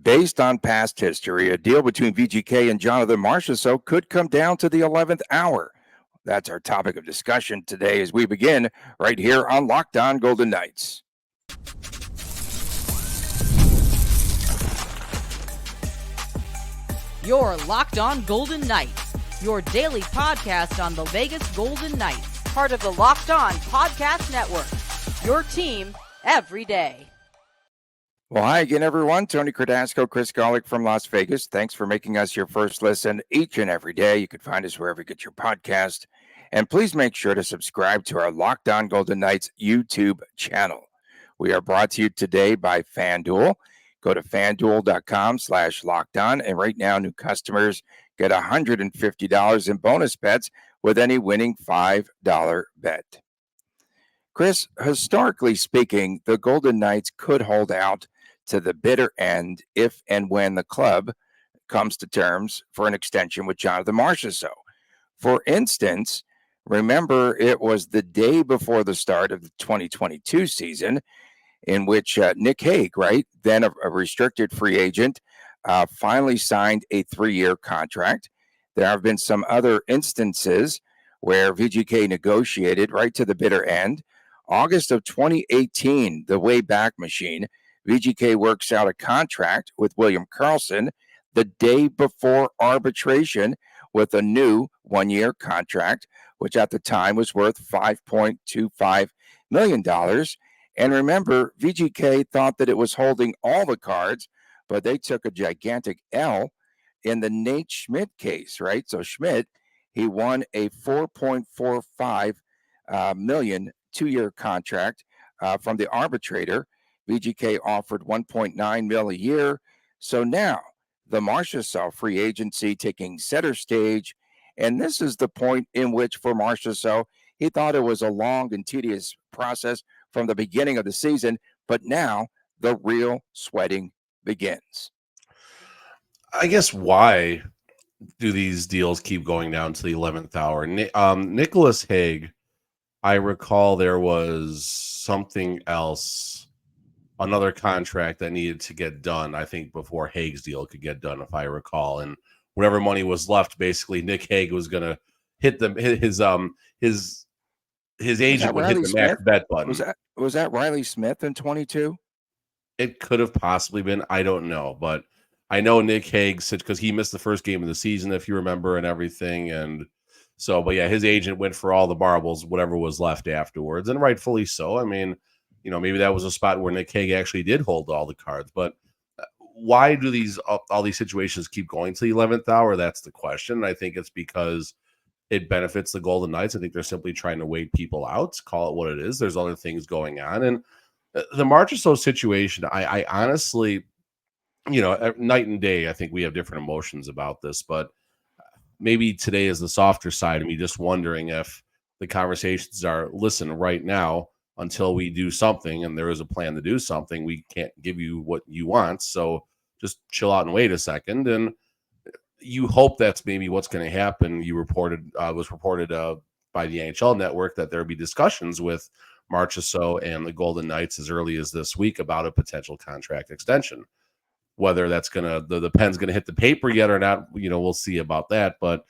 Based on past history, a deal between VGK and Jonathan Marchessault could come down to the 11th hour. That's our topic of discussion today as we begin right here on Locked On Golden Knights. You're Locked On Golden Knights, your daily podcast on the Vegas Golden Knights, part of the Locked On Podcast Network, your team every day. Well, hi again, everyone. Tony Cardasco, Kris Knoblauch from Las Vegas. Thanks for making us your first listen each and every day. You can find us wherever you get your podcast. And please make sure to subscribe to our Locked On Golden Knights YouTube channel. We are brought to you today by FanDuel. Go to FanDuel.com/LockedOn. And right now, new customers get $150 in bonus bets with any winning $5 bet. Kris, historically speaking, the Golden Knights could hold out to the bitter end if and when the club comes to terms for an extension with Jonathan Marchessault. For instance, remember it was the day before the start of the 2022 season in which Nick Hague, right, then a restricted free agent, finally signed a 3-year contract. There have been some other instances where VGK negotiated right to the bitter end. August of 2018, the way back machine, VGK works out a contract with William Karlsson the day before arbitration with a new 1-year contract, which at the time was worth $5.25 million. And remember, VGK thought that it was holding all the cards, but they took a gigantic L in the Nate Schmidt case, right? So Schmidt, he won a $4.45 million 2-year contract from the arbitrator. VGK offered $1.9 million a year. So now the Marchessault free agency taking center stage. And this is the point in which for Marchessault, he thought it was a long and tedious process from the beginning of the season, but now the real sweating begins. I guess why do these deals keep going down to the 11th hour? Nicholas Hague, I recall there was something else, another contract that needed to get done, I think, before Hague's deal could get done, if I recall. And whatever money was left, basically, Nick Hague was going to hit his agent would hit the max bet button. Was that Riley Smith in 22? It could have possibly been. I don't know. But I know Nick Hague, because he missed the first game of the season, if you remember, and everything. And so, but yeah, his agent went for all the marbles, whatever was left afterwards, and rightfully so. I mean, maybe that was a spot where Nick Hague actually did hold all the cards. But why do all these situations keep going to the 11th hour? That's the question. And I think it's because it benefits the Golden Knights. I think they're simply trying to wait people out, call it what it is. There's other things going on. And the Marchessault situation, I honestly, night and day, I think we have different emotions about this, but maybe today is the softer side of me, just wondering if the conversations are, listen, right now, until we do something and there is a plan to do something, we can't give you what you want. So just chill out and wait a second. And you hope that's maybe what's going to happen. Was reported by the NHL Network that there will be discussions with Marchessault and the Golden Knights as early as this week about a potential contract extension. Whether that's the pen's gonna hit the paper yet or not, we'll see about that. But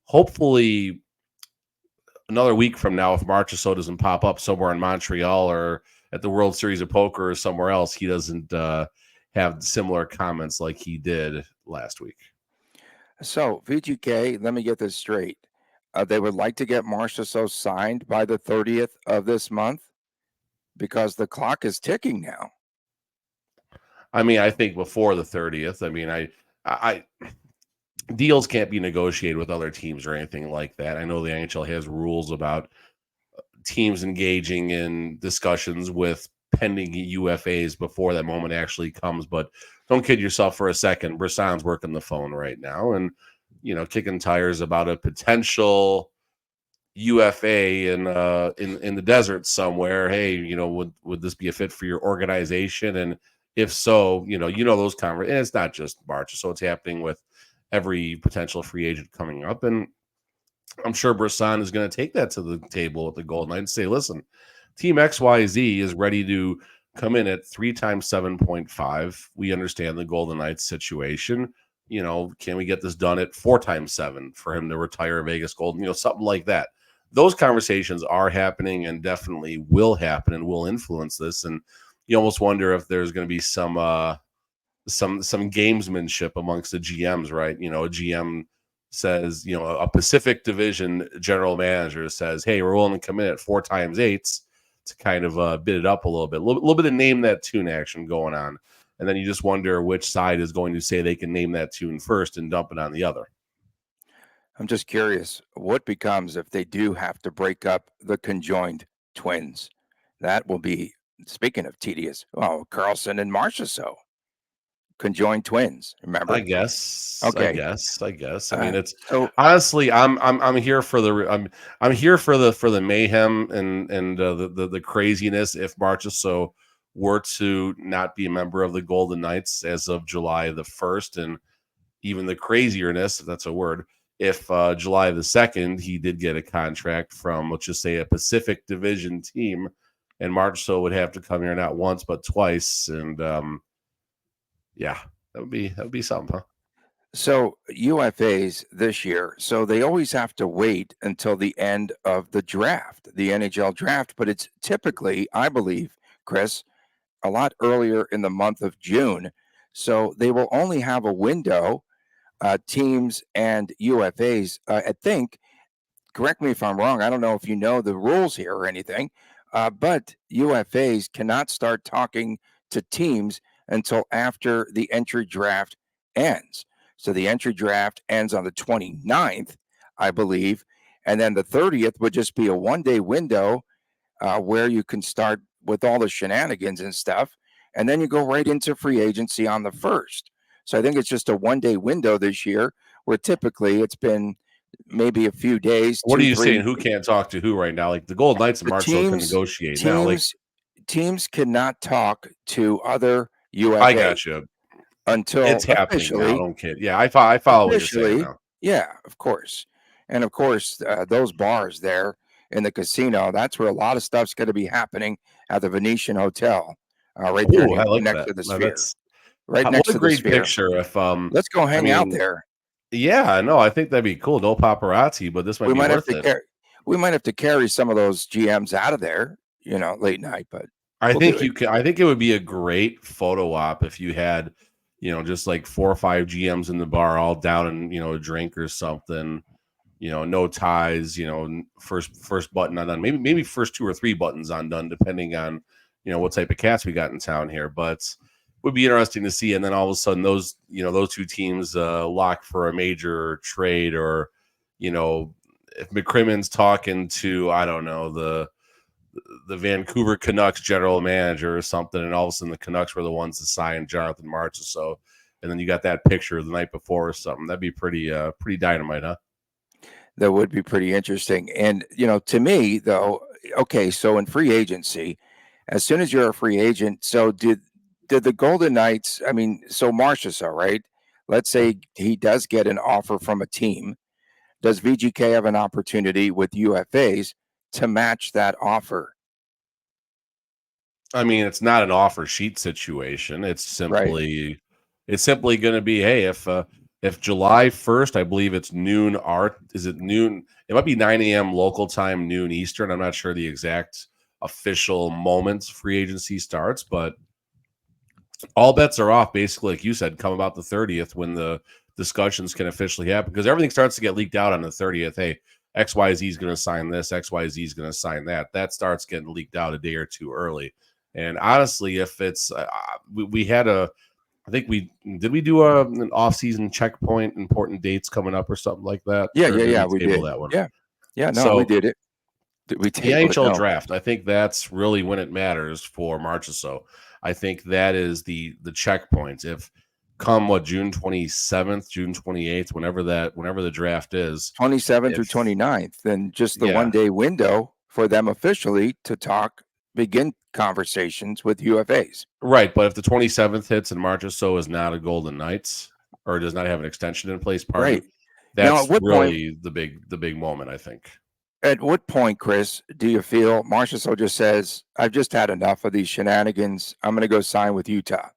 hopefully, another week from now, if Marchessault doesn't pop up somewhere in Montreal or at the World Series of Poker or somewhere else, he doesn't have similar comments like he did last week. So VGK, let me get this straight. They would like to get Marchessault signed by the 30th of this month because the clock is ticking now. I mean, I think before the 30th. I mean, I deals can't be negotiated with other teams or anything like that. I know the NHL has rules about teams engaging in discussions with pending UFAs before that moment actually comes. But don't kid yourself for a second. Brisson's working the phone right now and, kicking tires about a potential UFA in the desert somewhere. Hey, would this be a fit for your organization? And if so, those conversations, and it's not just March, so it's happening with every potential free agent coming up. And I'm sure Brisson is going to take that to the table with the Golden Knights and say, listen, Team XYZ is ready to come in at 3 times 7.5. We understand the Golden Knights situation. Can we get this done at 4 times 7 for him to retire Vegas Golden? Something like that. Those conversations are happening and definitely will happen and will influence this. And you almost wonder if there's going to be some gamesmanship amongst the GMs, right? A GM says, a Pacific Division general manager says, hey, we're willing to come in at 4 times 8s to kind of bid it up a little bit. A little bit of name that tune action going on. And then you just wonder which side is going to say they can name that tune first and dump it on the other. I'm just curious what becomes if they do have to break up the conjoined twins. That will be, speaking of tedious, Carlson and Marchessault. Conjoined twins, remember? I guess. Okay. I guess. I mean, it's so honestly, I'm here for I'm here for the mayhem and the craziness. If Marchessault were to not be a member of the Golden Knights as of July the 1st, and even the crazierness, if that's a word, if July the 2nd he did get a contract from, let's just say, a Pacific Division team, and Marchessault would have to come here not once but twice, and yeah, that would be something, huh? So UFAs this year, so they always have to wait until the end of the draft, the NHL draft, but it's typically, I believe, Kris, a lot earlier in the month of June. So they will only have a window, teams and UFAs. I think, correct me if I'm wrong, I don't know if you know the rules here or anything, but UFAs cannot start talking to teams until after the entry draft ends. So the entry draft ends on the 29th, I believe. And then the 30th would just be a one-day window where you can start with all the shenanigans and stuff. And then you go right into free agency on the 1st. So I think it's just a one-day window this year, where typically it's been maybe a few days. What are you saying? Who can't talk to who right now? Like the Golden Knights and Marchessault can negotiate now. Like teams cannot talk to other UFA. I got you. Until it's happening now. I don't kid. Yeah, I follow what you're saying now. Yeah, of course. And of course, those bars there in the casino, that's where a lot of stuff's going to be happening at the Venetian Hotel, right there next to the Sphere. Right next to the Sphere. What a great picture. If let's go hang out there. Yeah, no, I think that'd be cool. No paparazzi, but this might be worth it. We might have to carry some of those GMs out of there, late night. But I think you can. I think it would be a great photo op if you had, just like 4 or 5 GMs in the bar, all down in, a drink or something. No ties. First button undone. Maybe first 2 or 3 buttons undone, depending on what type of cats we got in town here. But would be interesting to see. And then all of a sudden, those 2 teams lock for a major trade, or if McCrimmon's talking to, I don't know, the Vancouver Canucks general manager or something, and all of a sudden the Canucks were the ones to sign Jonathan Marchessault, and then you got that picture the night before or something. That'd be pretty dynamite, huh? That would be pretty interesting. And to me though, okay, so in free agency, as soon as you're a free agent, so did the Golden Knights, so Marchessault, right? Let's say he does get an offer from a team. Does VGK have an opportunity with UFAs to match that offer? It's not an offer sheet situation. It's simply going to be, hey, if July 1st, I believe it's noon is it noon? It might be 9 a.m. local time, noon Eastern. I'm not sure the exact official moments free agency starts, but all bets are off, basically, like you said, come about the 30th when the discussions can officially happen, because everything starts to get leaked out on the 30th. Hey, XYZ is going to sign this, XYZ is going to sign that. That starts getting leaked out a day or 2 early. And honestly, if it's we had I think we do an off-season checkpoint, important dates coming up or something like that. Yeah, we did that one. Yeah, no, we did it. The NHL draft, I think that's really when it matters for Marchessault. I think that is the checkpoint. If come June 27th, June 28th, whenever the draft is, 27th through 29th, then just the 1 day window for them officially to begin conversations with UFAs. Right, but if the 27th hits and Marchessault is not a Golden Knights or does not have an extension in place, that's really the big moment, I think. At what point, Kris, do you feel Marchessault just says, "I've just had enough of these shenanigans. I'm going to go sign with Utah"?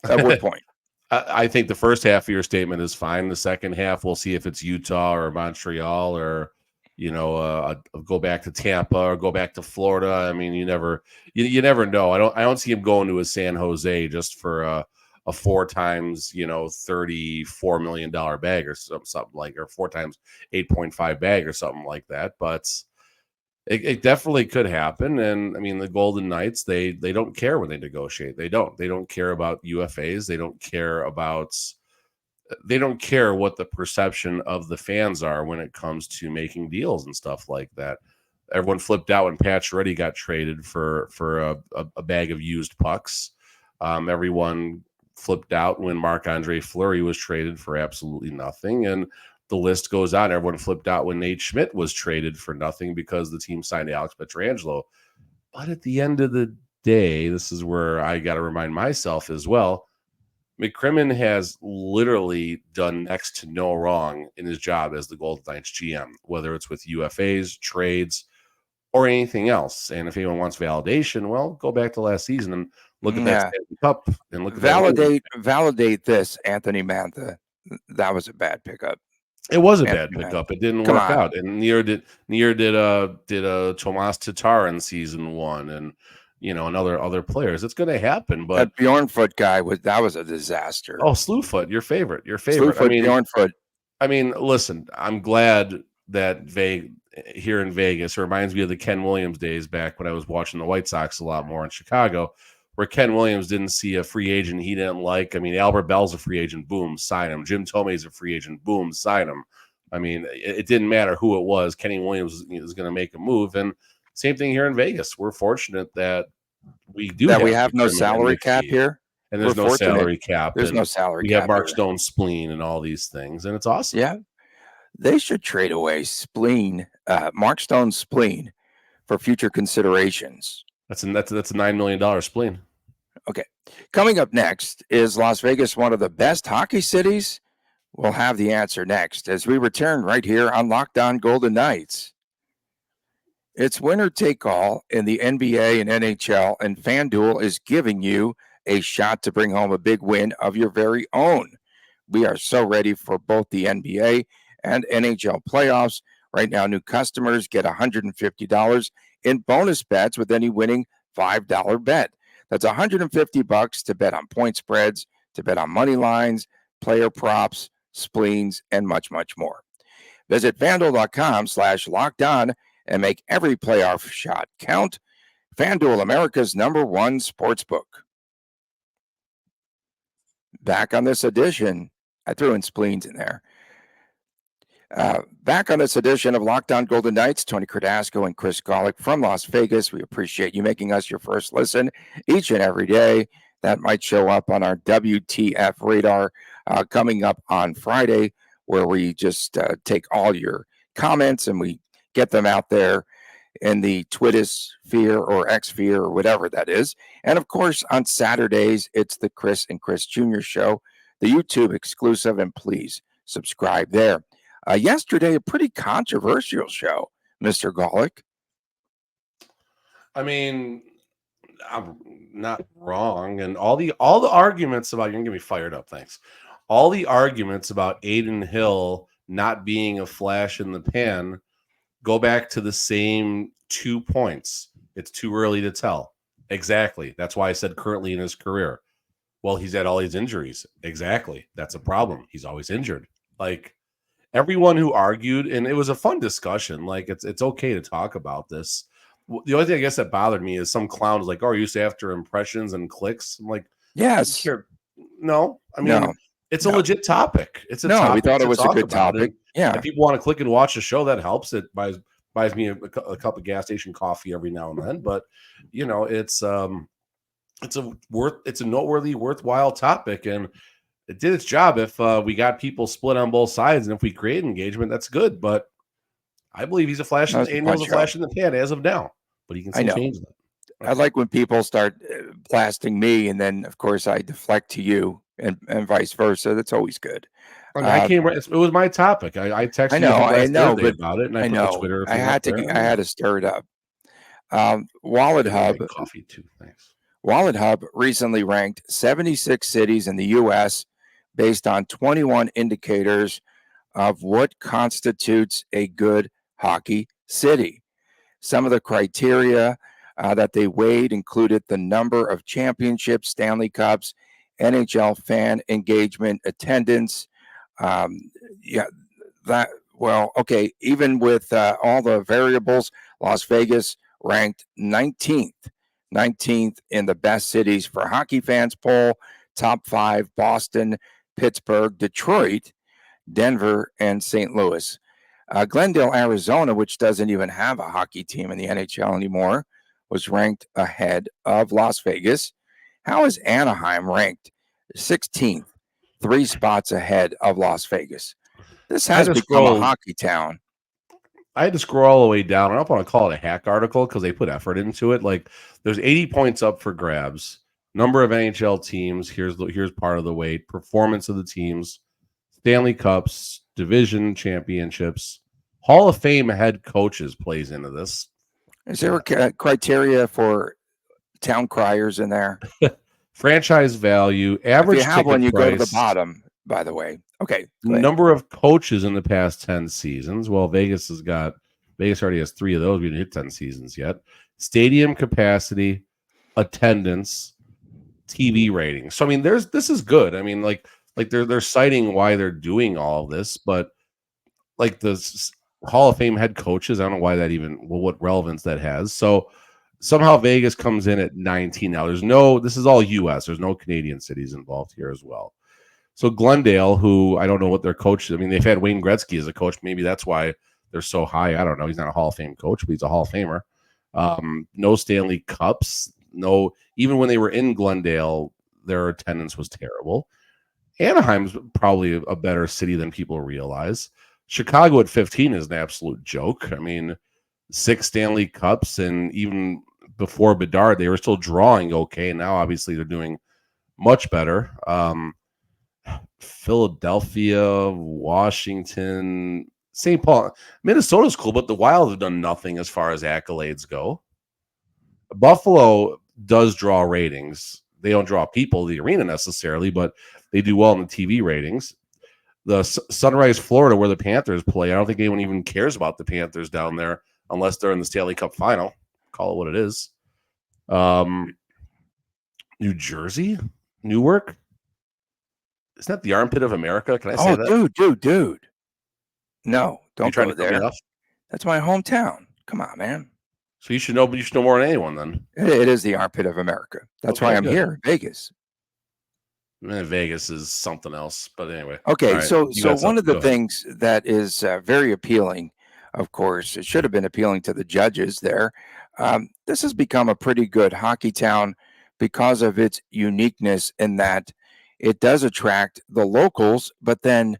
At what point? I think the first half of your statement is fine. The second half, we'll see if it's Utah or Montreal or go back to Tampa or go back to Florida. I mean, you never know. I don't see him going to a San Jose just for a 4 times $34 million bag or something like, or 4 times 8.5 bag or something like that. But it definitely could happen. And I mean, the Golden Knights, they don't care when they negotiate. They don't care about UFAs. They don't care what the perception of the fans are when it comes to making deals and stuff like that. Everyone flipped out when Pacioretty got traded for a bag of used pucks. Everyone flipped out when Marc-Andre Fleury was traded for absolutely nothing. And the list goes on. Everyone flipped out when Nate Schmidt was traded for nothing because the team signed Alex Pietrangelo. But at the end of the day, this is where I got to remind myself as well, McCrimmon has literally done next to no wrong in his job as the Golden Knights GM, whether it's with UFAs, trades, or anything else. And if anyone wants validation, well, go back to last season and look at that Stanley Cup and look at validate this, Anthony Mantha. That was a bad pickup. It was a bad pickup. It didn't work out, and near did Tomas Tatar in season 1, and and other players. It's going to happen, but that Bjornfoot guy was a disaster. Oh, Slewfoot, your favorite. Slewfoot, Bjornfoot. I mean, listen, I'm glad that here in Vegas reminds me of the Ken Williams days back when I was watching the White Sox a lot more in Chicago, where Ken Williams didn't see a free agent he didn't like. I mean, Albert Bell's a free agent, boom, sign him. Jim Tomei's a free agent, boom, sign him. I mean, it didn't matter who it was. Kenny Williams is going to make a move. And same thing here in Vegas. We're fortunate that we have no salary cap here. And there's no salary cap. There's no salary cap. We have Mark Stone's spleen and all these things, and it's awesome. Yeah. They should trade away Mark Stone's spleen for future considerations. That's a $9 million spleen. Okay. Coming up next, is Las Vegas one of the best hockey cities? We'll have the answer next as we return right here on Locked On Golden Knights. It's winner take all in the NBA and NHL, and FanDuel is giving you a shot to bring home a big win of your very own. We are so ready for both the NBA and NHL playoffs. Right now, new customers get $150 in bonus bets with any winning $5 bet. That's $150 to bet on point spreads, to bet on money lines, player props, spleens, and much, much more. Visit FanDuel.com/lockedon and make every playoff shot count. FanDuel, America's #1 sportsbook. Back on this edition, I threw in spleens in there. Back on this edition of Locked On Golden Knights, Tony Cardasco and Kris Knoblauch from Las Vegas. We appreciate you making us your first listen each and every day. That might show up on our WTF radar coming up on Friday, where we just take all your comments and we get them out there in the Twitter sphere or X sphere or whatever that is. And of course, on Saturdays, it's the Kris and Kris Jr. show, the YouTube exclusive, and please subscribe there. Yesterday, a pretty controversial show, Mr. Knoblauch. I mean, I'm not wrong. And all the arguments about, you're going to get me fired up, thanks. All the arguments about Adin Hill not being a flash in the pan go back to the same 2 points. It's too early to tell. Exactly. That's why I said currently in his career. Well, he's had all these injuries. Exactly. That's a problem. He's always injured. Like, everyone who argued, and it was a fun discussion. Like, it's okay to talk about this. The only thing I guess that bothered me is some clown was like, "Oh, are you used to after impressions and clicks?" I'm like, yes. Sure. No, I mean, it's a legit topic. It's a topic. We thought it was a good topic. Yeah. If people want to click and watch the show, that helps. It buys me a cup of gas station coffee every now and then. But it's a noteworthy, worthwhile topic, and it did its job. If we got people split on both sides, and if we create engagement, that's good. But I believe he's a flash. Angel's a flash in the pan as of now, but he can still change that. I like when people start blasting me, and then of course I deflect to you and vice versa. That's always good. I mean, it was my topic. I texted you I last know, Thursday but about it, and I I put the know Twitter thing up there. I had to stir it up. Wallet Hub Coffee too. Thanks. Wallet Hub recently ranked 76 cities in the U.S. based on 21 indicators of what constitutes a good hockey city. Some of the criteria that they weighed included the number of championships, Stanley Cups, NHL fan engagement, attendance. Yeah, that, well, okay, even with all the variables, Las Vegas ranked 19th in the best cities for hockey fans poll, top 5, Boston, Pittsburgh, Detroit, Denver, and St. Louis. Glendale, Arizona, which doesn't even have a hockey team in the NHL anymore, was ranked ahead of Las Vegas. How is Anaheim ranked 16th, 3 spots ahead of Las Vegas? This has become a hockey town. I had to scroll all the way down. I don't want to call it a hack article because they put effort into it. Like, there's 80 points up for grabs. Number of NHL teams. Here's part of the weight. Performance of the teams. Stanley Cups, division championships, Hall of Fame head coaches plays into this. Is there a criteria for town criers in there? Franchise value, average. If you have one, you go to the bottom. By the way, okay. Number of coaches in the past 10 seasons. Well, Vegas already has 3 of those. We didn't hit 10 seasons yet. Stadium capacity, attendance, TV ratings. So I mean, this is good. I mean, like they're citing why they're doing all of this, but like the Hall of Fame head coaches, I don't know why that what relevance that has. So somehow Vegas comes in at 19 now. This is all U.S. There's no Canadian cities involved here as well. So Glendale, who I don't know what their coach, I mean, they've had Wayne Gretzky as a coach. Maybe that's why they're so high. I don't know. He's not a Hall of Fame coach, but he's a Hall of Famer. No Stanley Cups. No, even when they were in Glendale, their attendance was terrible. Anaheim's probably a better city than people realize. Chicago at 15 is an absolute joke. I mean, 6 Stanley Cups, and even before Bedard, they were still drawing okay. Now, obviously, they're doing much better. Philadelphia, Washington, St. Paul, Minnesota's cool, but the Wild have done nothing as far as accolades go. Buffalo does draw ratings. They don't draw people to the arena necessarily, but they do well in the TV ratings. The Sunrise, Florida, where the Panthers play, I don't think anyone even cares about the Panthers down there unless they're in the Stanley Cup Final. Call it what it is. New Jersey? Newark? Isn't that the armpit of America? Can I say that? Dude. No, don't go there. Enough? That's my hometown. Come on, man. So you should know more than anyone then. It is the armpit of America. That's why I'm here in Vegas. Vegas is something else, but anyway. Okay, right. So one of the things that is very appealing, of course, it should have been appealing to the judges there. This has become a pretty good hockey town because of its uniqueness in that it does attract the locals, but then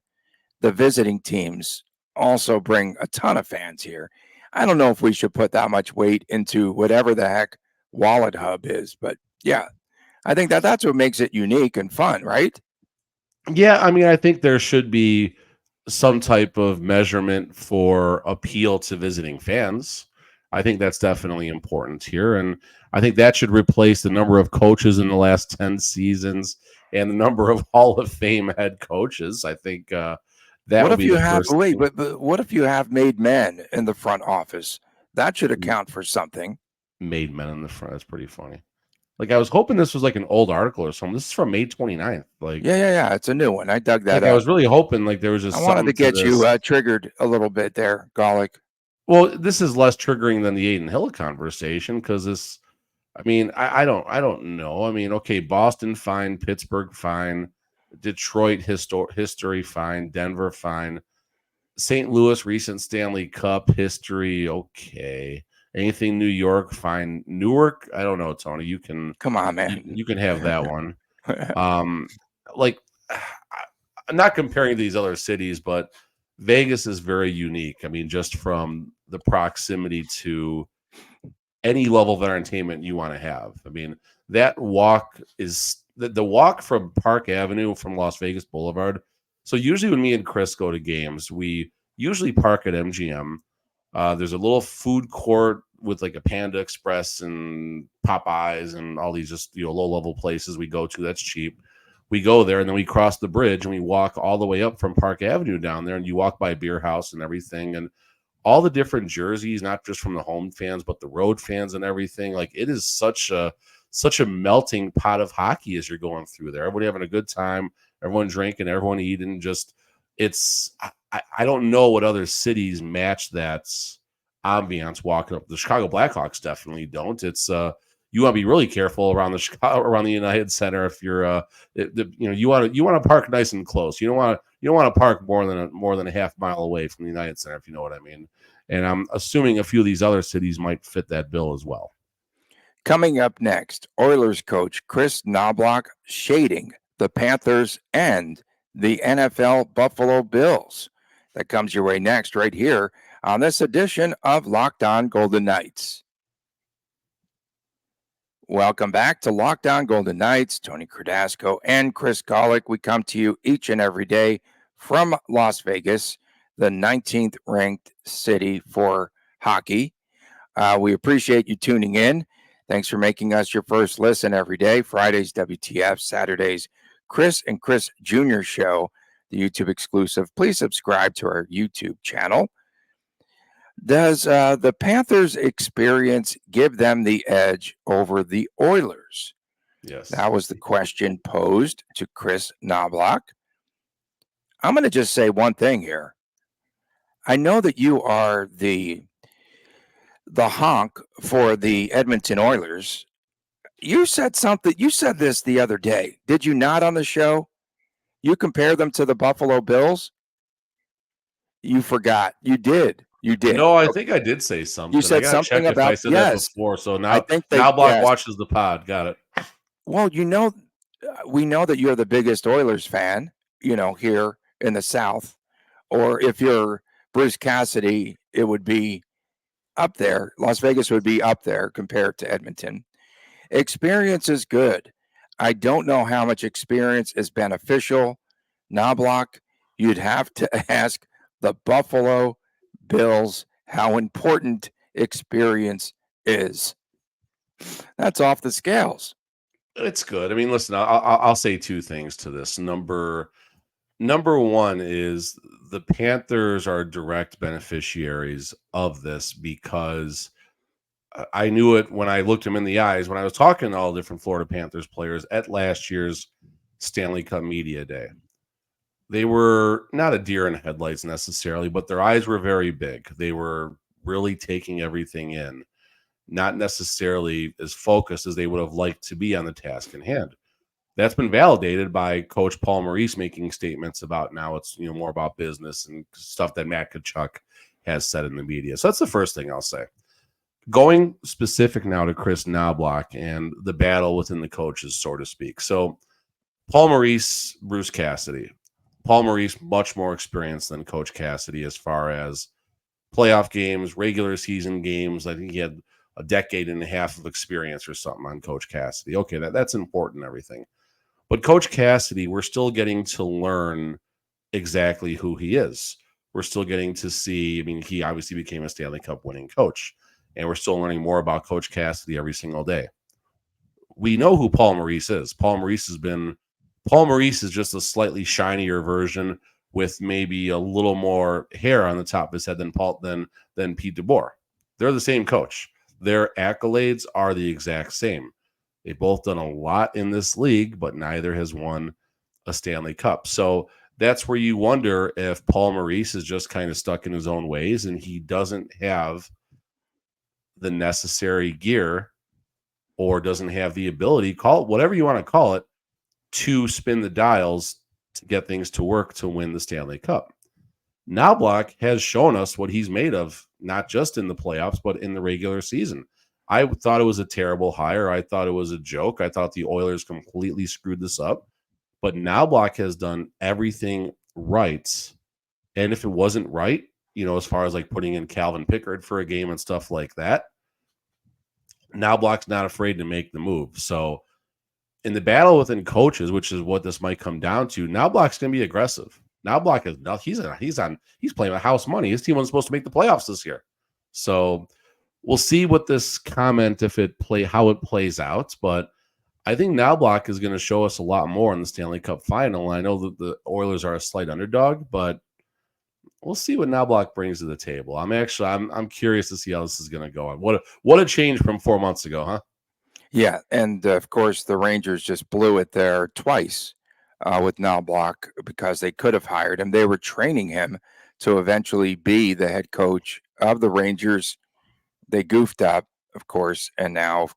the visiting teams also bring a ton of fans here. I don't know if we should put that much weight into whatever the heck Wallet Hub is, but yeah, I think that's what makes it unique and fun, right? Yeah, I mean, I think there should be some type of measurement for appeal to visiting fans. I think that's definitely important here, and I think that should replace the number of coaches in the last 10 seasons and the number of Hall of Fame head coaches. I think that what would if be you the have first wait, thing. but what if you have made men in the front office? That should account for something. Made men in the front. That's pretty funny. Like, I was hoping this was like an old article or something. This is from May 29th. Like, yeah, it's a new one. I dug that up. I was really hoping like there was just. I wanted to get you triggered a little bit there, Golick. Well, this is less triggering than the Aiden Hill conversation because this. I mean, I don't know. I mean, okay, Boston fine, Pittsburgh fine, Detroit history fine, Denver fine, St. Louis recent Stanley Cup history okay. Anything New York fine. Newark, I don't know, Tony. You can come on, man. You can have that one. Like, I'm not comparing these other cities, but Vegas is very unique. I mean, just from the proximity to any level of entertainment you want to have. I mean, that walk is the walk from Park Avenue from Las Vegas Boulevard. So usually when me and Kris go to games, we usually park at MGM. There's a little food court with like a Panda Express and Popeyes and all these just low level places we go to. That's cheap. We go there and then we cross the bridge and we walk all the way up from Park Avenue down there, and you walk by a beer house and everything, and all the different jerseys, not just from the home fans but the road fans and everything. Like, it is such a melting pot of hockey as you're going through there. Everybody having a good time, everyone drinking, everyone eating. Just I don't know what other cities match that ambiance walking up. The Chicago Blackhawks definitely don't. It's you want to be really careful around the United Center if you're you want to park nice and close. You don't want to park more than a half mile away from the United Center, if you know what I mean. And I'm assuming a few of these other cities might fit that bill as well. Coming up next, Oilers coach Kris Knoblauch shading the Panthers and the NFL Buffalo Bills. That comes your way next, right here on this edition of Locked On Golden Knights. Welcome back to Locked On Golden Knights. Tony Cardasco and Kris Knoblauch. We come to you each and every day from Las Vegas, the 19th ranked city for hockey. We appreciate you tuning in. Thanks for making us your first listen every day. Fridays, WTF. Saturdays, Kris and Kris Jr. Show, the YouTube exclusive. Please subscribe to our YouTube channel. Does the Panthers experience give them the edge over the Oilers? Yes. That was the question posed to Kris Knoblauch. I'm going to just say one thing here. I know that you are the honk for the Edmonton Oilers. You said something. You said this the other day. Did you not on the show? You compare them to the Buffalo Bills? You forgot. You did. You did. No, I think I did say something. You said something about, I said that before. So now, Block watches the pod. Got it. Well, we know that you're the biggest Oilers fan, here in the South. Or if you're Bruce Cassidy, it would be up there. Las Vegas would be up there compared to Edmonton. Experience is good. I don't know how much experience is beneficial. Knoblauch, you'd have to ask the Buffalo Bills how important experience is. That's off the scales. It's good. I mean, listen, I'll say two things to this. Number one is the Panthers are direct beneficiaries of this, because I knew it when I looked them in the eyes when I was talking to all different Florida Panthers players at last year's Stanley Cup Media Day. They were not a deer in headlights necessarily, but their eyes were very big. They were really taking everything in, not necessarily as focused as they would have liked to be on the task in hand. That's been validated by Coach Paul Maurice making statements about now it's more about business and stuff that Matt Tkachuk has said in the media. So that's the first thing I'll say. Going specific now to Kris Knoblauch and the battle within the coaches, so to speak. So Paul Maurice, Bruce Cassidy. Paul Maurice, much more experienced than Coach Cassidy as far as playoff games, regular season games. I think he had a decade and a half of experience or something on Coach Cassidy. Okay, that's important and everything. But Coach Cassidy, we're still getting to learn exactly who he is. We're still getting to see, he obviously became a Stanley Cup winning coach, and we're still learning more about Coach Cassidy every single day. We know who Paul Maurice is. Paul Maurice is just a slightly shinier version with maybe a little more hair on the top of his head than Pete DeBoer. They're the same coach. Their accolades are the exact same. They've both done a lot in this league, but neither has won a Stanley Cup. So that's where you wonder if Paul Maurice is just kind of stuck in his own ways and he doesn't have the necessary gear or doesn't have the ability, call it whatever you want to call it, to spin the dials to get things to work to win the Stanley Cup. Knoblauch has shown us what he's made of, not just in the playoffs, but in the regular season. I thought it was a terrible hire. I thought it was a joke. I thought the Oilers completely screwed this up. But Knoblauch has done everything right. And if it wasn't right, as far as like putting in Calvin Pickard for a game and stuff like that, Knoblauch's not afraid to make the move. So in the battle within coaches, which is what this might come down to, Knoblauch's going to be aggressive. Knoblauch is no, he's playing with house money. His team wasn't supposed to make the playoffs this year, so we'll see what this comment how it plays out. But I think Knoblauch is going to show us a lot more in the Stanley Cup Final. I know that the Oilers are a slight underdog, but we'll see what Knoblauch brings to the table. I'm curious to see how this is going to go on. What a change from 4 months ago, huh? Yeah, and of course the Rangers just blew it there twice with Knoblauch because they could have hired him. They were training him to eventually be the head coach of the Rangers. They goofed up, of course, and now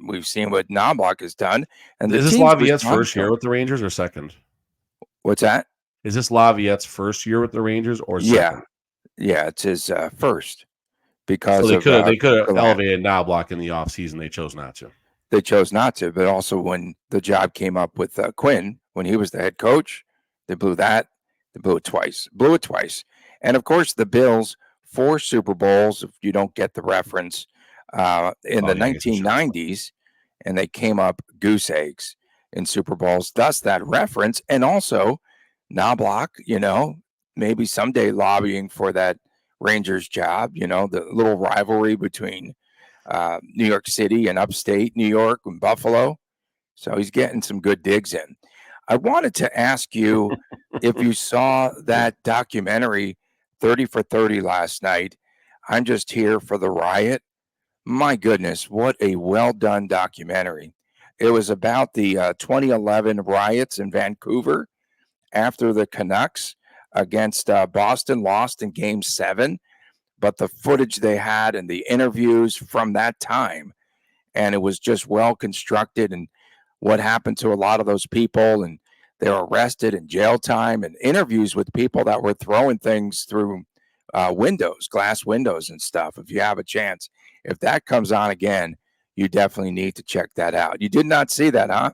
we've seen what Knoblauch has done. And is this Laviette's first year with the Rangers or second? What's that? Is this Laviette's first year with the Rangers or second? Yeah, it's his first. Because so they could have elevated Knoblauch in the offseason. They chose not to. They chose not to, but also when the job came up with Quinn, when he was the head coach, they blew that. They blew it twice. And, of course, the Bills, 4 Super Bowls, if you don't get the reference, in the 1990s, and they came up goose eggs in Super Bowls. Thus, that reference. And also, Knoblauch, maybe someday lobbying for that Rangers job, the little rivalry between New York City and upstate New York and Buffalo. So he's getting some good digs in. I wanted to ask you if you saw that documentary 30 for 30 last night. I'm just here for the riot. My goodness, what a well done documentary. It was about the 2011 riots in Vancouver after the Canucks against Boston lost in Game 7. But the footage they had and the interviews from that time, and it was just well constructed, and what happened to a lot of those people, and they were arrested and jail time, and interviews with people that were throwing things through glass windows and stuff. If you have a chance, if that comes on again, you definitely need to check that out. You did not see that, huh?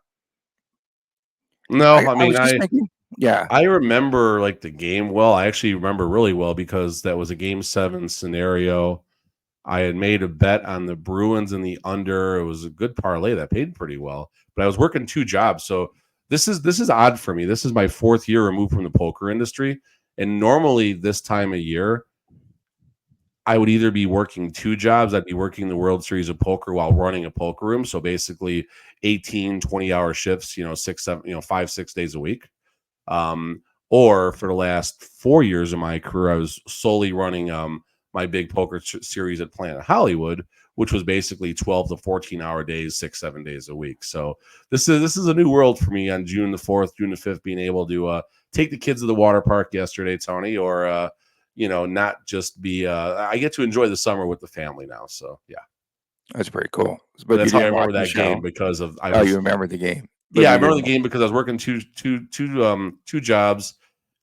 No, I mean, yeah, I remember like the game well. I actually remember really well because that was a Game 7 scenario. I had made a bet on the Bruins and the under. It was a good parlay that paid pretty well, but I was working 2 jobs. So this is odd for me. This is my 4th year removed from the poker industry. And normally this time of year, I would either be working 2 jobs. I'd be working the World Series of Poker while running a poker room. So basically 18, 20-hour shifts, 6, 7, 5, 6 days a week. Or for the last 4 years of my career, I was solely running my big poker series at Planet Hollywood, which was basically 12 to 14-hour days, 6, 7 days a week. So this is a new world for me on June the 4th, June the 5th, being able to take the kids to the water park yesterday, Tony, or not just be. I get to enjoy the summer with the family now. So yeah, that's pretty cool. But that's how I remember that game because of. You remember the game? Yeah, I remember the game because I was working two jobs,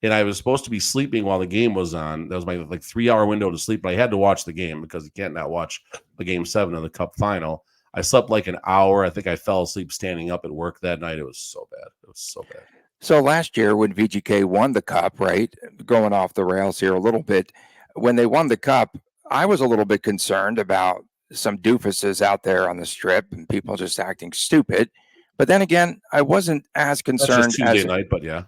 and I was supposed to be sleeping while the game was on. That was my 3-hour window to sleep, but I had to watch the game because you can't not watch the Game 7 of the Cup Final. I slept like an hour. I think I fell asleep standing up at work that night. It was so bad. So last year when VGK won the Cup, right, going off the rails here a little bit, when they won the Cup, I was a little bit concerned about some doofuses out there on the strip and people just acting stupid. But then again, I wasn't as concerned. That's just Tuesday night, but yeah.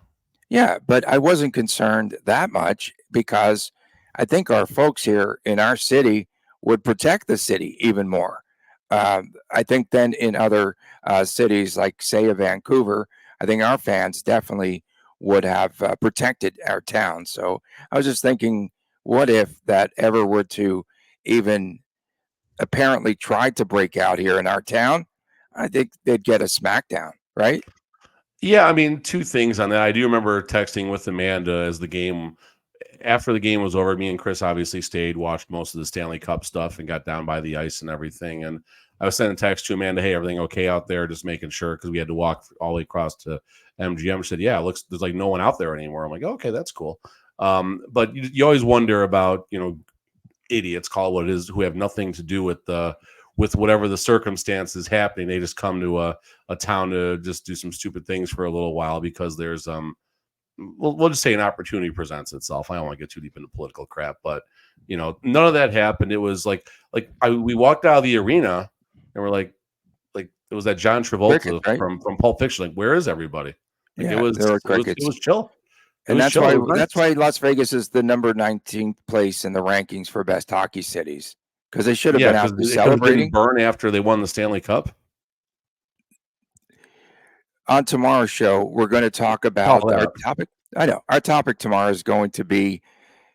Yeah, but I wasn't concerned that much because I think our folks here in our city would protect the city even more. I think then in other cities like, say, Vancouver, I think our fans definitely would have protected our town. So I was just thinking, what if that ever were to even apparently try to break out here in our town? I think they'd get a smackdown, right? Yeah, I mean, 2 things on that. I do remember texting with Amanda as after the game was over. Me and Kris obviously stayed, watched most of the Stanley Cup stuff, and got down by the ice and everything. And I was sending a text to Amanda, hey, everything okay out there? Just making sure, because we had to walk all the way across to MGM. She said, yeah, there's like no one out there anymore. I'm like, okay, that's cool. But you always wonder about, idiots, call it what it is, who have nothing to do with whatever the circumstances happening. They just come to a town to just do some stupid things for a little while because there's we'll just say an opportunity presents itself. I don't want to get too deep into political crap, but none of that happened. It was we walked out of the arena and we're like It was that John Travolta Crickets, right? from Pulp Fiction. Like, where is everybody? Like, Yeah, there were it was crickets. chill. And was that's chill. why It was that's nice. why Las Vegas is the number 19th place in the rankings for best hockey cities, because they should have been out there Because it celebrating. didn't burn after they won the Stanley Cup. On tomorrow's show, we're going to talk about our topic. I know our topic tomorrow is going to be,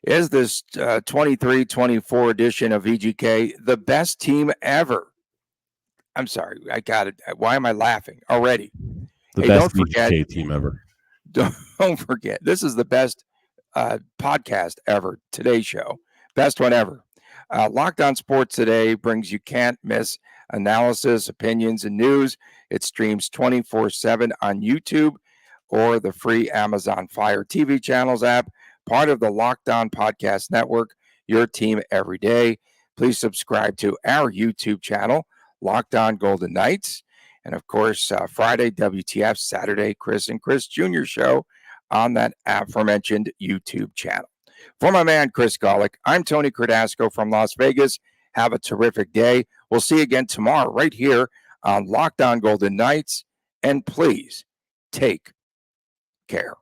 is this 23-24 edition of VGK the best team ever? I'm sorry, I got it. Why am I laughing already? The Hey, best don't forget- VGK team ever. Don't forget, this is the best podcast ever. Today's show, best one ever. Locked On Sports Today brings you can't miss analysis, opinions, and news. It streams 24/7 on YouTube or the free Amazon Fire TV channels app, part of the Locked On Podcast Network, your team every day. Please subscribe to our YouTube channel, Locked On Golden Knights. And of course, Friday, WTF, Saturday, Kris and Kris Jr. show on that aforementioned YouTube channel. For my man, Kris Knoblauch, I'm Tony Cardasco from Las Vegas. Have a terrific day. We'll see you again tomorrow right here on Locked On Golden Knights. And please take care.